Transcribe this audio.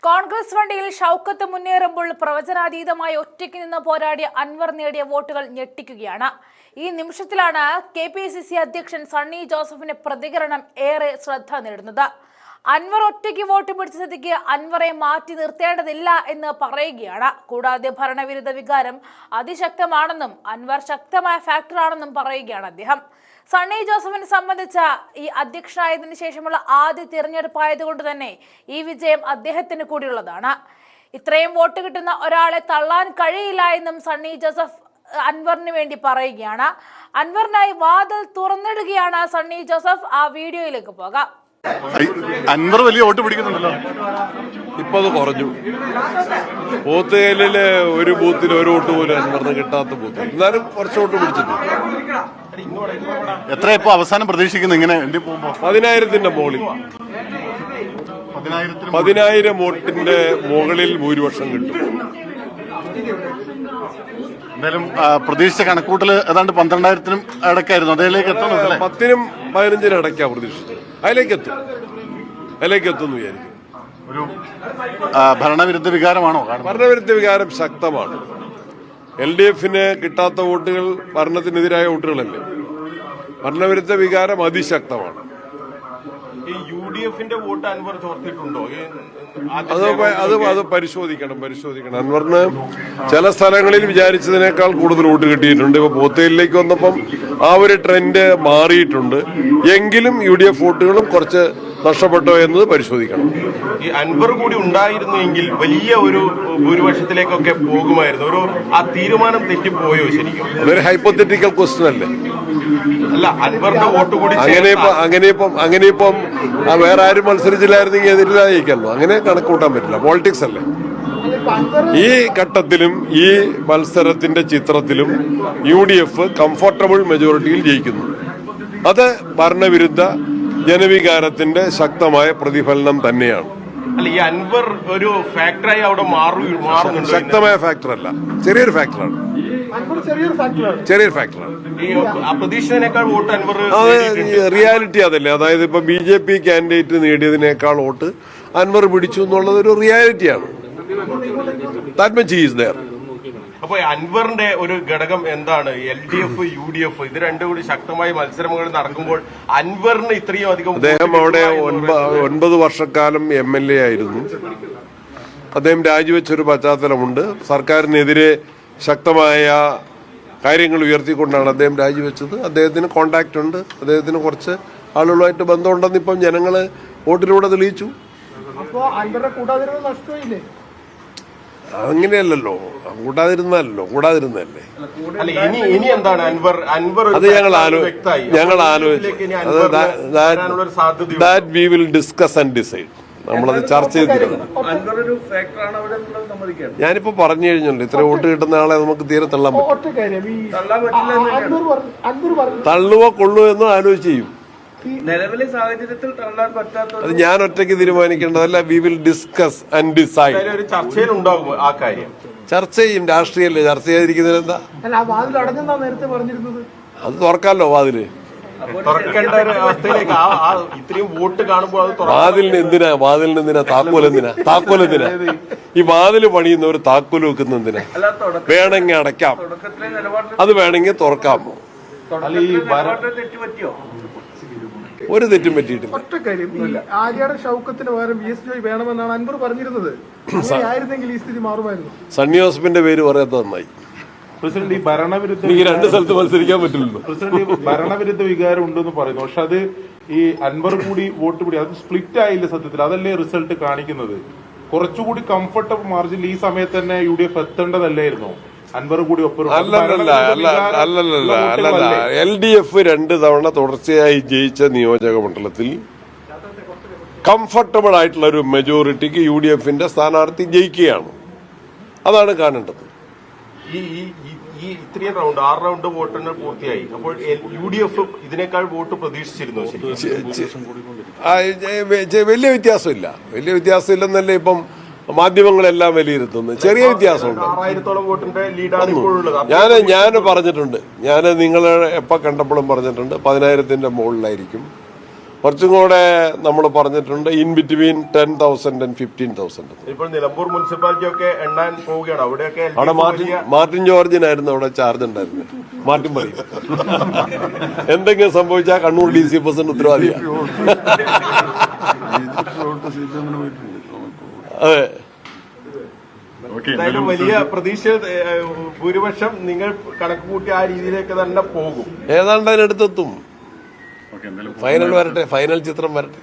കോൺഗ്രസ് വണ്ടിയിൽ ഷൗക്കത്ത് മുന്നേറുമ്പോൾ പ്രവചനാതീതമായി ഒറ്റയ്ക്ക് നിന്ന് പോരാടിയ അൻവർ നേടിയ വോട്ടുകൾ ഞെട്ടിക്കുകയാണ്. ഈ നിമിഷത്തിലാണ് KPCC അധ്യക്ഷൻ സണ്ണി ജോസഫിന്റെ പ്രതികരണം ഏറെ ശ്രദ്ധ നേടുന്നത്. അൻവർ ഒറ്റയ്ക്ക് വോട്ട് പിടിച്ച സ്ഥിതിക്ക് അൻവറെ മാറ്റി നിർത്തേണ്ടതില്ല എന്ന് പറയുകയാണ്. കൂടാതെ ഭരണവിരുദ്ധ വികാരം അതിശക്തമാണെന്നും അൻവർ ശക്തമായ ഫാക്ടറാണെന്നും പറയുകയാണ് അദ്ദേഹം. സണ്ണി ജോസഫിനെ സംബന്ധിച്ച ഈ അധ്യക്ഷനായതിനു ശേഷമുള്ള ആദ്യ തിരഞ്ഞെടുപ്പായതുകൊണ്ട് തന്നെ ഈ വിജയം അദ്ദേഹത്തിന് കൂടിയുള്ളതാണ്. ഇത്രയും വോട്ട് കിട്ടുന്ന ഒരാളെ തള്ളാൻ കഴിയില്ല എന്നും സണ്ണി ജോസഫ് അൻവറിന് വേണ്ടി പറയുകയാണ്. അൻവറിനായി വാതിൽ തുറന്നിടുകയാണ് സണ്ണി ജോസഫ്. ആ വീഡിയോയിലേക്ക് പോകാം. അൻവർ വലിയ വോട്ട് പിടിക്കുന്നുണ്ടല്ലോ, ഇപ്പൊ അത് കുറഞ്ഞു. പോത്തുകലില് ഒരു ബൂത്തിൽ ഒരു വോട്ട് പോലും അൻവറിന് കിട്ടാത്ത ബൂത്ത്, എന്നാലും കുറച്ച് വോട്ട് പിടിച്ചിട്ടുണ്ട്. എത്ര ഇപ്പൊ അവസാനം പ്രതീക്ഷിക്കുന്നു ഇങ്ങനെ 10,000-ന്റെ മുകളിൽ, 10,000 വോട്ടിന്റെ മുകളിൽ ഭൂരിപക്ഷം കിട്ടും. എന്തായാലും പ്രതീക്ഷിച്ച കണക്കൂട്ടൽ ഏതാണ്ട് 12,000-നും ഇടയ്ക്കായിരുന്നു. അതിലേക്ക് എത്തണം. 10-നും 15-നും ഇടയ്ക്കാ പ്രതീക്ഷിച്ചത്. അതിലേക്ക് എത്തുമെന്ന് വിചാരിക്കും. ഒരു ഭരണവിരുദ്ധ വികാരമാണോ? ഭരണവിരുദ്ധ വികാരം ശക്തമാണ്. LDF-ന് കിട്ടാത്ത വോട്ടുകൾ ഭരണത്തിനെതിരായ വോട്ടുകളല്ലേ. ഭരണവിരുദ്ധ വികാരം അതിശക്തമാണ്. ഈ UDF-ന്റെ വോട്ട് അൻവർ ചോർത്തിട്ടുണ്ടോ? അത് പരിശോധിക്കണം. അൻവറിന് ചില സ്ഥലങ്ങളിൽ വിചാരിച്ചതിനേക്കാൾ കൂടുതൽ വോട്ട് കിട്ടിയിട്ടുണ്ട്. ഇപ്പൊ പോത്തേലിലേക്ക് വന്നപ്പം ആ ഒരു ട്രെൻഡ് മാറിയിട്ടുണ്ട്. എങ്കിലും UDF വോട്ടുകളും കുറച്ച് നഷ്ടപ്പെട്ടോ എന്നത് പരിശോധിക്കണം. ഈ അൻവർ കൂടി ഉണ്ടായിരുന്നെങ്കിൽ വലിയ ഒരു ഭൂരിപക്ഷത്തിലേക്കൊക്കെ പോകുമായിരുന്നു. ആ തീരുമാനം തെറ്റിപ്പോയോ ശരിക്കും? അതൊരു ഹൈപ്പോത്തറ്റിക്കൽ ക്വസ്റ്റ്യൻ അല്ലേ. അല്ല, അൻവറിന്റെ വോട്ട് കൂടി അങ്ങനെയിപ്പം വേറെ ആരും മത്സരിച്ചില്ലായിരുന്നെങ്കിൽ എതിരില്ലായിരിക്കല്ലോ. അങ്ങനെ കണക്കൂട്ടാൻ പറ്റില്ല. പോളിറ്റിക്സ് അല്ലേ. ഈ ഘട്ടത്തിലും ഈ മത്സരത്തിന്റെ ചിത്രത്തിലും UDF കംഫർട്ടബിൾ മെജോറിറ്റിയിൽ ജയിക്കുന്നു. അത് ഭരണവിരുദ്ധ ജനവികാരത്തിന്റെ ശക്തമായ പ്രതിഫലനം തന്നെയാണ്. അല്ല, ഈ അൻവർ ഒരു ഫാക്ടറായി അവിടെ മാറുന്നുണ്ട്. ശക്തമായ ഫാക്ടർ അല്ല, ചെറിയൊരു ഫാക്ടറാണ്. പ്രതീക്ഷിച്ചതിനേക്കാൾ വോട്ട് അൻവർ, റിയാലിറ്റി അതല്ലേ. അതായത് ഇപ്പൊ BJP കാൻഡിഡേറ്റ് നേടിയതിനേക്കാൾ വോട്ട് അൻവർ പിടിച്ചു എന്നുള്ളത് ഒരു റിയാലിറ്റിയാണ്. That much is there. അപ്പൊ അൻവറിന്റെ ഒരു ഘടകം എന്താണ്? LDF, UDF ഇത് രണ്ടും കൂടി ശക്തമായ മത്സരങ്ങൾ നടക്കുമ്പോൾ അൻവറിന് ഇത്രയും അധികം. അദ്ദേഹം അവിടെ 9 വർഷക്കാലം MLA ആയിരുന്നു. അദ്ദേഹം രാജിവെച്ചൊരു പശ്ചാത്തലമുണ്ട്. സർക്കാരിനെതിരെ ശക്തമായ കാര്യങ്ങൾ ഉയർത്തിക്കൊണ്ടാണ് അദ്ദേഹം രാജിവെച്ചത്. അദ്ദേഹത്തിന് കോണ്ടാക്ട് ഉണ്ട്. അദ്ദേഹത്തിന് കുറച്ച് ആളുകളുമായിട്ട് ബന്ധമുണ്ടെന്ന് ഇപ്പം ജനങ്ങള് വോട്ടിലൂടെ തെളിയിച്ചു. അങ്ങനെയല്ലല്ലോ, കൂടാതിരുന്നല്ലേ. അത് ഞങ്ങൾ ആലോചിച്ചു. That we will discuss and decide. നമ്മളത് ചർച്ച ചെയ്തിരുന്നു. ഞാനിപ്പോ പറഞ്ഞു കഴിഞ്ഞല്ലോ, ഇത്ര വോട്ട് കിട്ടുന്ന ആളെ നമുക്ക് തീരെ തള്ളാൻ പറ്റും. തള്ളുവോ കൊള്ളുവോ എന്നോ ആലോചിച്ച് ചെയ്യും. നിലവിലെ സാഹചര്യത്തിൽ തള്ളാൻ പറ്റാത്ത അത് ഞാൻ ഒറ്റയ്ക്ക് തീരുമാനിക്കേണ്ടതല്ല. We will discuss and decide. ചർച്ച ചെയ്യും. രാഷ്ട്രീയല്ലേ, ചർച്ച ചെയ്യാതിരിക്കുന്നതിന് എന്താ? അത് തുറക്കാമല്ലോ വാതില്. വാതിലിന് എന്തിനാ താക്കോലെന്തിനാ? ഈ വാതില് പണിയുന്ന ഒരു താക്കോല് വെക്കുന്ന എന്തിനാ? വേണമെങ്കിൽ അടയ്ക്കാം, അത് വേണമെങ്കിൽ തുറക്കാം. ഒരു തെറ്റും പറ്റിയിട്ടില്ല. ഒറ്റ കാര്യം, ആര്യാടെ ഷൗക്കത്തിന് പകരം VS ജോയ് വേണമെന്നാണ് അൻവർ പറഞ്ഞിരുന്നത്. ഈ സ്ഥിതി മാറുമായിരുന്നു. സണ്ണി ജോസഫിന്റെ പേര് പറയാത്ത നന്നായി. പ്രസിഡന്റ്, ഈ ഭരണവിരുദ്ധ ഈ 2 സ്ഥലത്ത് മത്സരിക്കാൻ പറ്റില്ലല്ലോ. പ്രസിഡന്റ്, ഭരണവിരുദ്ധ വികാരം ഉണ്ടെന്ന് പറയുന്നു. പക്ഷെ അത് ഈ അൻവർ കൂടി വോട്ട് പിടി, അത് സ്പ്ലിറ്റ് ആയില്ല സത്യത്തിൽ. അതല്ലേ റിസൾട്ട് കാണിക്കുന്നത്? കുറച്ചുകൂടി കംഫർട്ടബിൾ മാർജിനിൽ ഈ സമയത്ത് തന്നെ UDF എത്തേണ്ടതല്ലായിരുന്നു? അൻവർ കൂടി ഒപ്പം അല്ലല്ല. LDF 2 തവണ തുടർച്ചയായി ജയിച്ച നിയോജക മണ്ഡലത്തിൽ കംഫർട്ടബിൾ ആയിട്ടുള്ള ഒരു മെജോറിറ്റിക്ക് UDF-ന്റെ സ്ഥാനാർത്ഥി ജയിക്കുകയാണ്. അതാണ് കാണേണ്ടത്. ഈ ഇത്രയും റൗണ്ട് 6 റൗണ്ട് വോട്ടെണ്ണൽ പൂർത്തിയായി. അപ്പോൾ UDF ഇതിനേക്കാൾ വോട്ട് പ്രതീക്ഷിച്ചിരുന്നു? വലിയ വ്യത്യാസമില്ലെന്നല്ലേ ഇപ്പം മാധ്യമങ്ങളെല്ലാം വിലയിരുത്തുന്നത്. ചെറിയ വ്യത്യാസമുണ്ട്. 6000-ഓളം വോട്ടിന്റെ ലീഡാണ് ഇപ്പോഴുള്ളത്. ഞാൻ പറഞ്ഞിട്ടുണ്ട്, ഞാൻ നിങ്ങളെ എപ്പോൾ കണ്ടപ്പോഴും പറഞ്ഞിട്ടുണ്ട് 10,000-ന്റെ മുകളിലായിരിക്കും. കുറച്ചും കൂടെ നമ്മൾ പറഞ്ഞിട്ടുണ്ട് ഇൻ ബിറ്റ്വീൻ 10,000 and 15,000. ഇപ്പോൾ നിലമ്പൂർ മുനിസിപ്പാലിറ്റി ഒക്കെ എണ്ണാൻ പോവുകയാണ്. അവിടെയൊക്കെ അവിടെ മാർട്ടിൻ ജോർജിനായിരുന്നു അവിടെ ചാർജ് ഉണ്ടായിരുന്നു. മാർട്ടിൻ പറയും എന്തെങ്കിലും സംഭവിച്ചാൽ കണ്ണൂർ DCFS ഉത്തരവാദിയാണ്. അതെ, എന്തായാലും വലിയ പ്രതീക്ഷ, ഭൂരിപക്ഷം നിങ്ങൾ കണക്ക് കൂട്ടി ആ രീതിയിലേക്ക് തന്നെ പോകും. ഏതാണ്ട് അതിനടുത്തെത്തും. ഫൈനൽ വരട്ടെ, ഫൈനൽ ചിത്രം വരട്ടെ.